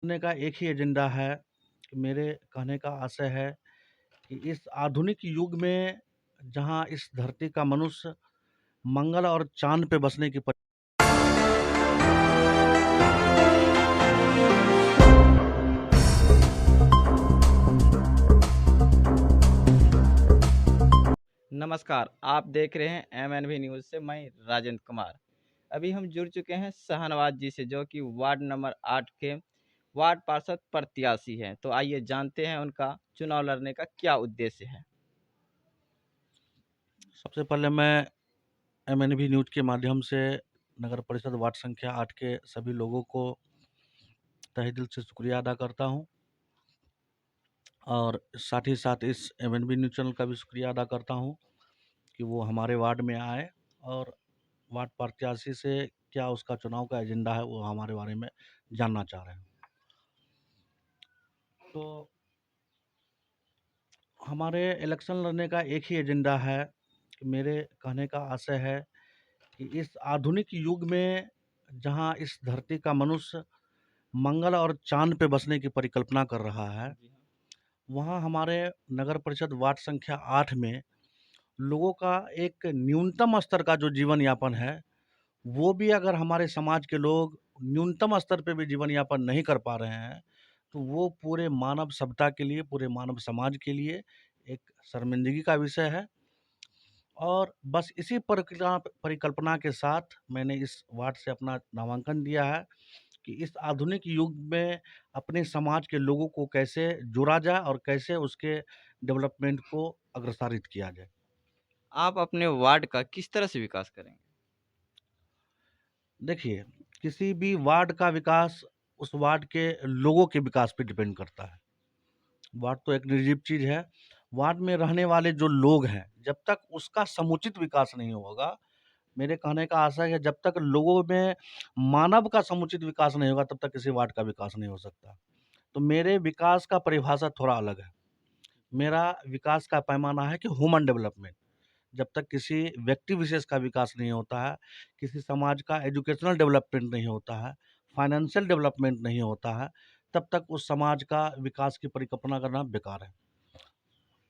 करने का एक ही एजेंडा है कि मेरे कहने का आशय है कि इस आधुनिक युग में जहाँ इस धरती का मनुष्य मंगल और चाँद पे बसने की नमस्कार, आप देख रहे हैं एमएनवी न्यूज़ से मैं राजेंद्र कुमार। अभी हम जुड़ चुके हैं शाहनवाज जी से जो कि वार्ड नंबर 8 के वार्ड पार्षद प्रत्याशी हैं। तो आइए जानते हैं उनका चुनाव लड़ने का क्या उद्देश्य है। सबसे पहले मैं एमएनवी न्यूज़ के माध्यम से नगर परिषद वार्ड संख्या 8 के सभी लोगों को तहे दिल से शुक्रिया अदा करता हूँ और साथ ही साथ इस एमएनवी न्यूज़ चैनल का भी शुक्रिया अदा करता हूँ कि वो हमारे वार्ड में आए और वार्ड प्रत्याशी से क्या उसका चुनाव का एजेंडा है वो हमारे बारे में जानना चाह रहे हैं। तो हमारे इलेक्शन लड़ने का एक ही एजेंडा है कि मेरे कहने का आशय है कि इस आधुनिक युग में जहाँ इस धरती का मनुष्य मंगल और चाँद पे बसने की परिकल्पना कर रहा है, जी हाँ। वहाँ हमारे नगर परिषद वार्ड संख्या 8 में लोगों का एक न्यूनतम स्तर का जो जीवन यापन है, वो भी अगर हमारे समाज के लोग न्यूनतम स्तर पे भी जीवन यापन नहीं कर पा रहे हैं, तो वो पूरे मानव सभ्यता के लिए, पूरे मानव समाज के लिए एक शर्मिंदगी का विषय है। और बस इसी परिकल्पना के साथ मैंने इस वार्ड से अपना नामांकन दिया है कि इस आधुनिक युग में अपने समाज के लोगों को कैसे जोड़ा जाए और कैसे उसके डेवलपमेंट को अग्रसारित किया जाए। आप अपने वार्ड का किस तरह से विकास करेंगे? देखिए, किसी भी वार्ड का विकास उस वार्ड के लोगों के विकास पे डिपेंड करता है। वार्ड तो एक निर्जीव चीज़ है। वार्ड में रहने वाले जो लोग हैं, जब तक उसका समुचित विकास नहीं होगा, मेरे कहने का आशय है जब तक लोगों में मानव का समुचित विकास नहीं होगा, तब तक किसी वार्ड का विकास नहीं हो सकता। तो मेरे विकास का परिभाषा थोड़ा अलग है। मेरा विकास का पैमाना है कि ह्यूमन डेवलपमेंट। जब तक किसी व्यक्ति विशेष का विकास नहीं होता है, किसी समाज का एजुकेशनल डेवलपमेंट नहीं होता है, फाइनेंशियल डेवलपमेंट नहीं होता है, तब तक उस समाज का विकास की परिकल्पना करना बेकार है।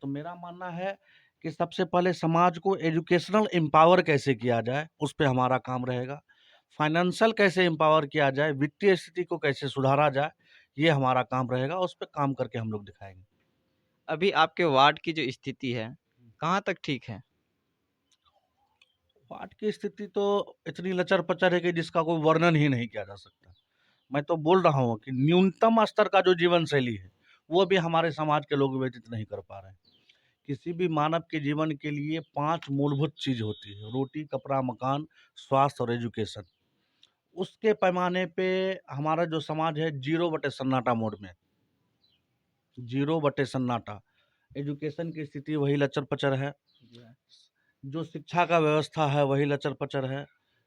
तो मेरा मानना है कि सबसे पहले समाज को एजुकेशनल एम्पावर कैसे किया जाए, उस पे हमारा काम रहेगा। फाइनेंशियल कैसे एम्पावर किया जाए, वित्तीय स्थिति को कैसे सुधारा जाए, ये हमारा काम रहेगा, उस पे काम करके हम लोग दिखाएँगे। अभी आपके वार्ड की जो स्थिति है, कहाँ तक ठीक है? वार्ड की स्थिति तो इतनी लचर-पचर है कि जिसका कोई वर्णन ही नहीं किया जा सकता। मैं तो बोल रहा हूँ कि न्यूनतम स्तर का जो जीवन शैली है, वो भी हमारे समाज के लोग व्यतीत नहीं कर पा रहे हैं। किसी भी मानव के जीवन के लिए 5 मूलभूत चीज़ होती है, रोटी, कपड़ा, मकान, स्वास्थ्य और एजुकेशन। उसके पैमाने पे हमारा जो समाज है 0 बटे सन्नाटा मोड में, 0 बटे सन्नाटा। एजुकेशन की स्थिति वही लचर-पचर है। जी हाँ। जो शिक्षा का व्यवस्था है वही लचर-पचर है।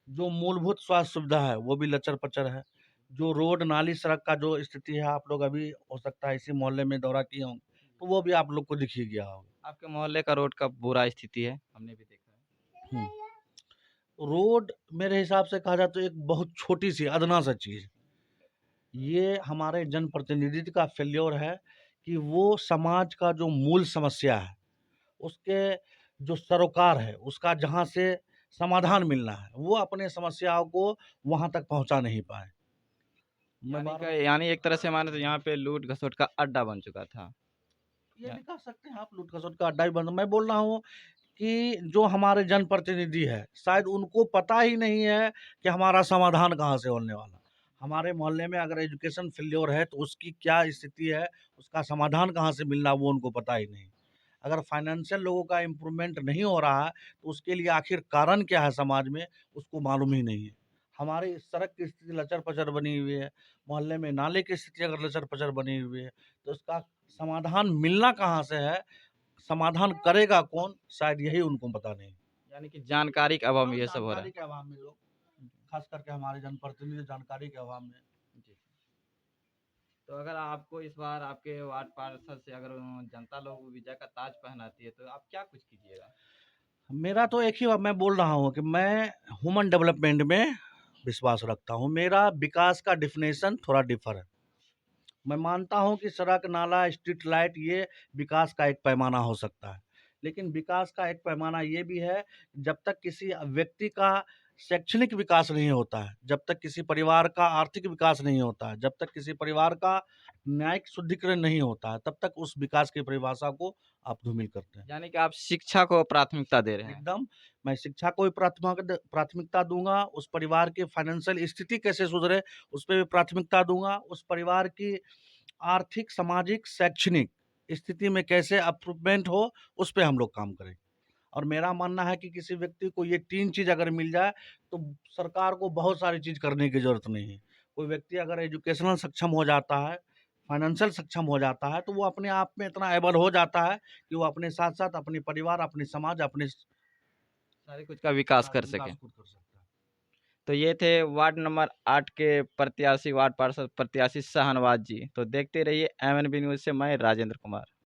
जो मूलभूत स्वास्थ्य सुविधा है वो भी लचर-पचर है। जो रोड, नाली, सड़क का जो स्थिति है आप लोग अभी हो सकता है इसी मोहल्ले में दौरा किए होंगे, तो वो भी आप लोग को दिख ही गया होगा। आपके मोहल्ले का रोड का बुरा स्थिति है, हमने भी देखा है। हुँ। रोड मेरे हिसाब से कहा जाए तो एक बहुत छोटी-सी अदना-सा चीज़। ये हमारे जनप्रतिनिधि का फेल्योर है कि वो समाज का जो मूल समस्या है, उसके जो सरोकार है, उसका जहाँ से समाधान मिलना है, वो अपने समस्याओं को वहाँ तक पहुँचा नहीं पाए। मैं बार-बार यानी एक तरह से माने तो यहाँ पे लूट-घसोट का अड्डा बन चुका था। ये या भी कह सकते हैं आप लूट-खसोट का अड्डा भी बंद मैं बोल रहा हूँ कि जो हमारे जनप्रतिनिधि है, शायद उनको पता ही नहीं है कि हमारा समाधान कहाँ से होने वाला। हमारे मोहल्ले में अगर एजुकेशन फेल्योर है, तो उसकी क्या स्थिति है, उसका समाधान कहाँ से मिलना वो उनको पता ही नहीं। अगर फाइनेंशियल लोगों का इम्प्रूवमेंट नहीं हो रहा है, तो उसके लिए आखिर कारण क्या है समाज में, उसको मालूम ही नहीं है। हमारी सड़क की स्थिति लचर-पचर बनी हुई है, मोहल्ले में नाले की स्थिति अगर लचर-पचर बनी हुई है, तो उसका समाधान मिलना कहाँ से है, समाधान करेगा कौन? शायद यही उनको पता नहीं। यानी कि जानकारी के अभाव में हाँ, ये सब हो रहा जानकारी है। के अभाव में लोग, खास करके हमारे जनप्रतिनिधि जानकारी के अभाव में। जी। तो अगर आपको इस बार आपके वार्ड पार्षद से अगर जनता लोग विजय का ताज पहनाती है, तो आप क्या कुछ कीजिएगा? मेरा तो एक ही मैं बोल रहा हूँ कि मैं ह्यूमन डेवलपमेंट में विश्वास रखता हूँ। मेरा विकास का डेफ़िनेशन थोड़ा डिफ़र है। मैं मानता हूँ कि सड़क, नाला, स्ट्रीट लाइट ये विकास का एक पैमाना हो सकता है। लेकिन विकास का एक पैमाना ये भी है, जब तक किसी व्यक्ति का शैक्षणिक विकास नहीं होता है, जब तक किसी परिवार का आर्थिक विकास नहीं होता है, जब तक किसी परिवार का न्यायिक शुद्धिकरण नहीं होता है, तब तक उस विकास की परिभाषा को आप धूमिल करते हैं। यानी कि आप शिक्षा को प्राथमिकता दे रहे हैं। एकदम, मैं शिक्षा को भी प्राथमिकता दूँगा, उस परिवार की फाइनेंशियल स्थिति कैसे सुधरे, उस पे भी प्राथमिकता दूँगा, उस परिवार की आर्थिक, सामाजिक, शैक्षणिक स्थिति में कैसे इम्प्रूवमेंट हो, उस पे हम लोग काम करेंगे। और मेरा मानना है कि किसी व्यक्ति को ये 3 चीज़ अगर मिल जाए, तो सरकार को बहुत सारी चीज़ करने की ज़रूरत नहीं है। कोई व्यक्ति अगर एजुकेशनल सक्षम हो जाता है, फाइनेंशियल सक्षम हो जाता है, तो वो अपने आप में इतना एबल हो जाता है कि वो अपने साथ-साथ अपने परिवार, अपने समाज, अपने सारे कुछ का विकास कर सकें। विकास खुद कर सकता है। तो ये थे वार्ड नंबर 8 के प्रत्याशी, वार्ड पार्षद प्रत्याशी शाहनवाज जी। तो देखते रहिए एमएनबी न्यूज़ से मैं राजेंद्र कुमार।